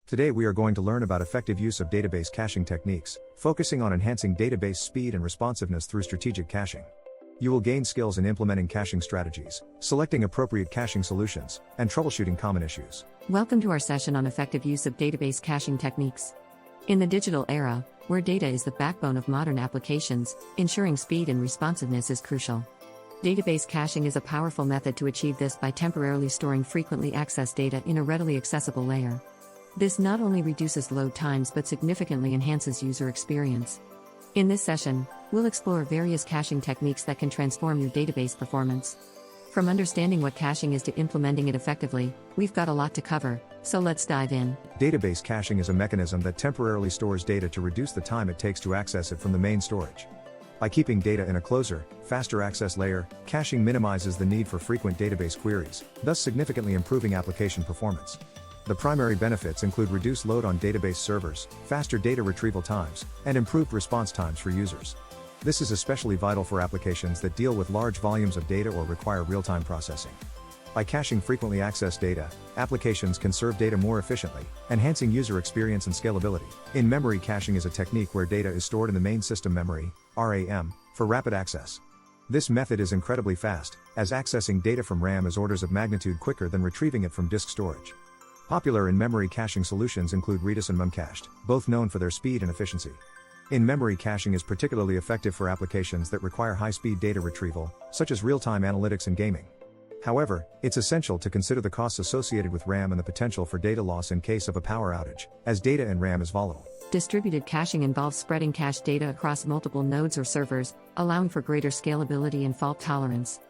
Today we are going to learn about effective use of database caching techniques, focusing on enhancing database speed and responsiveness through strategic caching. You will gain skills in implementing caching strategies, selecting appropriate caching solutions, and troubleshooting common issues. Welcome to our session on effective use of database caching techniques. In the digital era, where data is the backbone of modern applications, ensuring speed and responsiveness is crucial. Database caching is a powerful method to achieve this by temporarily storing frequently accessed data in a readily accessible layer. This not only reduces load times but significantly enhances user experience. In this session, we'll explore various caching techniques that can transform your database performance. From understanding what caching is to implementing it effectively, we've got a lot to cover, so let's dive in. Database caching is a mechanism that temporarily stores data to reduce the time it takes to access it from the main storage. By keeping data in a closer, faster access layer, caching minimizes the need for frequent database queries, thus significantly improving application performance. The primary benefits include reduced load on database servers, faster data retrieval times, and improved response times for users. This is especially vital for applications that deal with large volumes of data or require real-time processing. By caching frequently accessed data, applications can serve data more efficiently, enhancing user experience and scalability. In-memory caching is a technique where data is stored in the main system memory, RAM, for rapid access. This method is incredibly fast, as accessing data from RAM is orders of magnitude quicker than retrieving it from disk storage. Popular in-memory caching solutions include Redis and Memcached, both known for their speed and efficiency. In-memory caching is particularly effective for applications that require high-speed data retrieval, such as real-time analytics and gaming. However, it's essential to consider the costs associated with RAM and the potential for data loss in case of a power outage, as data in RAM is volatile. Distributed caching involves spreading cached data across multiple nodes or servers, allowing for greater scalability and fault tolerance.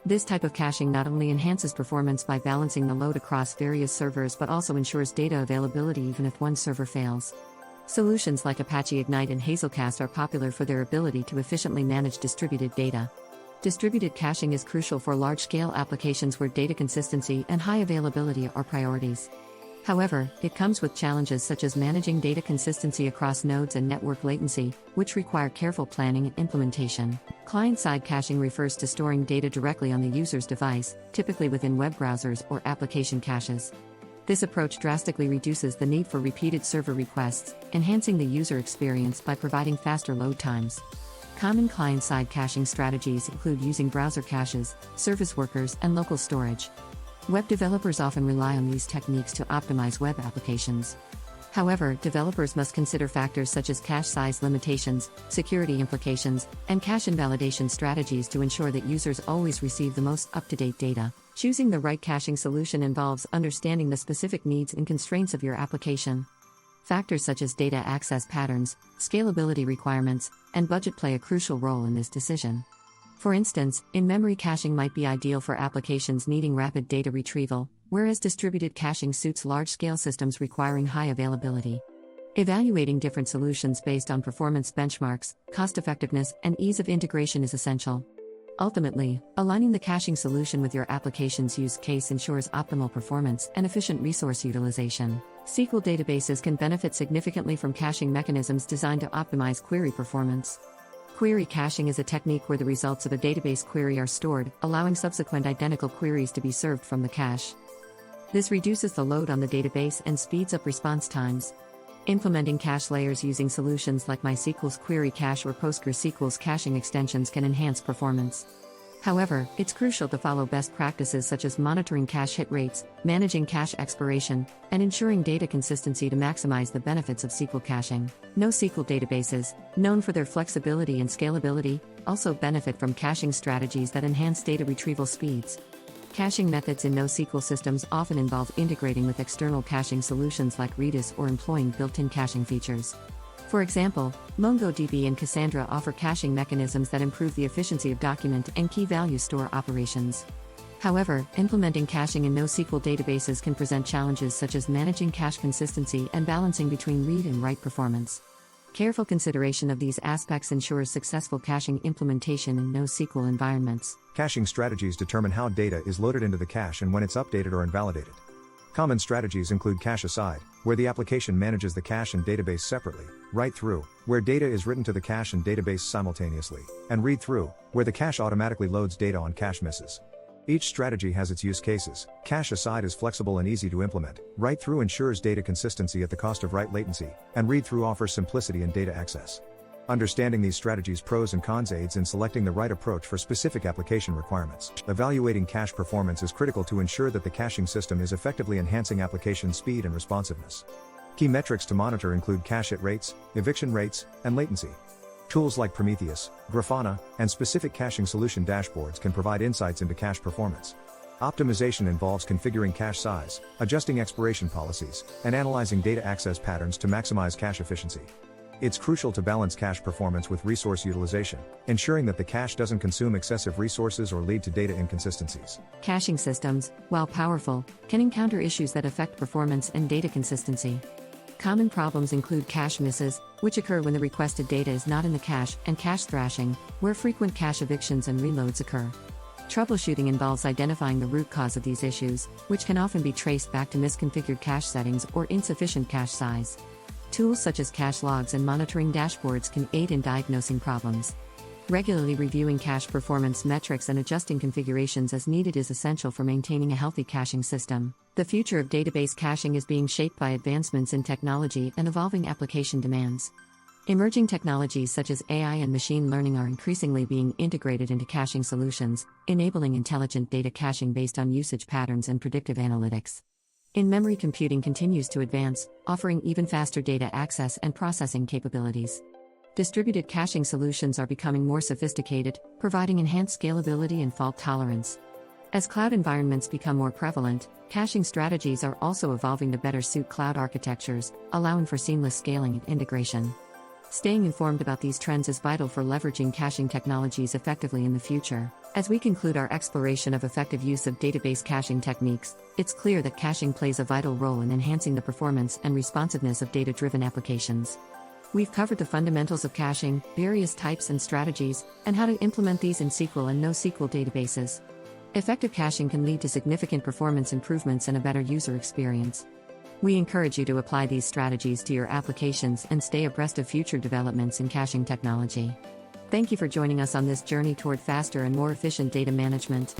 This type of caching not only enhances performance by balancing the load across various servers but also ensures data availability even if one server fails. Solutions like Apache Ignite and Hazelcast are popular for their ability to efficiently manage distributed data. Distributed caching is crucial for large-scale applications where data consistency and high availability are priorities. However, it comes with challenges such as managing data consistency across nodes and network latency, which require careful planning and implementation. Client-side caching refers to storing data directly on the user's device, typically within web browsers or application caches. This approach drastically reduces the need for repeated server requests, enhancing the user experience by providing faster load times. Common client-side caching strategies include using browser caches, service workers, and local storage. Web developers often rely on these techniques to optimize web applications. However, developers must consider factors such as cache size limitations, security implications, and cache invalidation strategies to ensure that users always receive the most up-to-date data. Choosing the right caching solution involves understanding the specific needs and constraints of your application. Factors such as data access patterns, scalability requirements, and budget play a crucial role in this decision. For instance, in-memory caching might be ideal for applications needing rapid data retrieval, whereas distributed caching suits large-scale systems requiring high availability. Evaluating different solutions based on performance benchmarks, cost-effectiveness, and ease of integration is essential. Ultimately, aligning the caching solution with your application's use case ensures optimal performance and efficient resource utilization. SQL databases can benefit significantly from caching mechanisms designed to optimize query performance. Query caching is a technique where the results of a database query are stored, allowing subsequent identical queries to be served from the cache. This reduces the load on the database and speeds up response times. Implementing cache layers using solutions like MySQL's Query Cache or PostgreSQL's caching extensions can enhance performance. However, it's crucial to follow best practices such as monitoring cache hit rates, managing cache expiration, and ensuring data consistency to maximize the benefits of SQL caching. NoSQL databases, known for their flexibility and scalability, also benefit from caching strategies that enhance data retrieval speeds. Caching methods in NoSQL systems often involve integrating with external caching solutions like Redis or employing built-in caching features. For example, MongoDB and Cassandra offer caching mechanisms that improve the efficiency of document and key value store operations. However, implementing caching in NoSQL databases can present challenges such as managing cache consistency and balancing between read and write performance. Careful consideration of these aspects ensures successful caching implementation in NoSQL environments. Caching strategies determine how data is loaded into the cache and when it's updated or invalidated. Common strategies include cache aside, where the application manages the cache and database separately, write through, where data is written to the cache and database simultaneously, and read through, where the cache automatically loads data on cache misses. Each strategy has its use cases. Cache aside is flexible and easy to implement. Write through ensures data consistency at the cost of write latency, and read through offers simplicity in data access. Understanding these strategies' pros and cons aids in selecting the right approach for specific application requirements. Evaluating cache performance is critical to ensure that the caching system is effectively enhancing application speed and responsiveness. Key metrics to monitor include cache hit rates, eviction rates, and latency. Tools like Prometheus, Grafana, and specific caching solution dashboards can provide insights into cache performance. Optimization involves configuring cache size, adjusting expiration policies, and analyzing data access patterns to maximize cache efficiency. It's crucial to balance cache performance with resource utilization, ensuring that the cache doesn't consume excessive resources or lead to data inconsistencies. Caching systems, while powerful, can encounter issues that affect performance and data consistency. Common problems include cache misses, which occur when the requested data is not in the cache, and cache thrashing, where frequent cache evictions and reloads occur. Troubleshooting involves identifying the root cause of these issues, which can often be traced back to misconfigured cache settings or insufficient cache size. Tools such as cache logs and monitoring dashboards can aid in diagnosing problems. Regularly reviewing cache performance metrics and adjusting configurations as needed is essential for maintaining a healthy caching system. The future of database caching is being shaped by advancements in technology and evolving application demands. Emerging technologies such as AI and machine learning are increasingly being integrated into caching solutions, enabling intelligent data caching based on usage patterns and predictive analytics. In-memory computing continues to advance, offering even faster data access and processing capabilities. Distributed caching solutions are becoming more sophisticated, providing enhanced scalability and fault tolerance. As cloud environments become more prevalent, caching strategies are also evolving to better suit cloud architectures, allowing for seamless scaling and integration. Staying informed about these trends is vital for leveraging caching technologies effectively in the future. As we conclude our exploration of effective use of database caching techniques, it's clear that caching plays a vital role in enhancing the performance and responsiveness of data-driven applications. We've covered the fundamentals of caching, various types and strategies, and how to implement these in SQL and NoSQL databases. Effective caching can lead to significant performance improvements and a better user experience. We encourage you to apply these strategies to your applications and stay abreast of future developments in caching technology. Thank you for joining us on this journey toward faster and more efficient data management.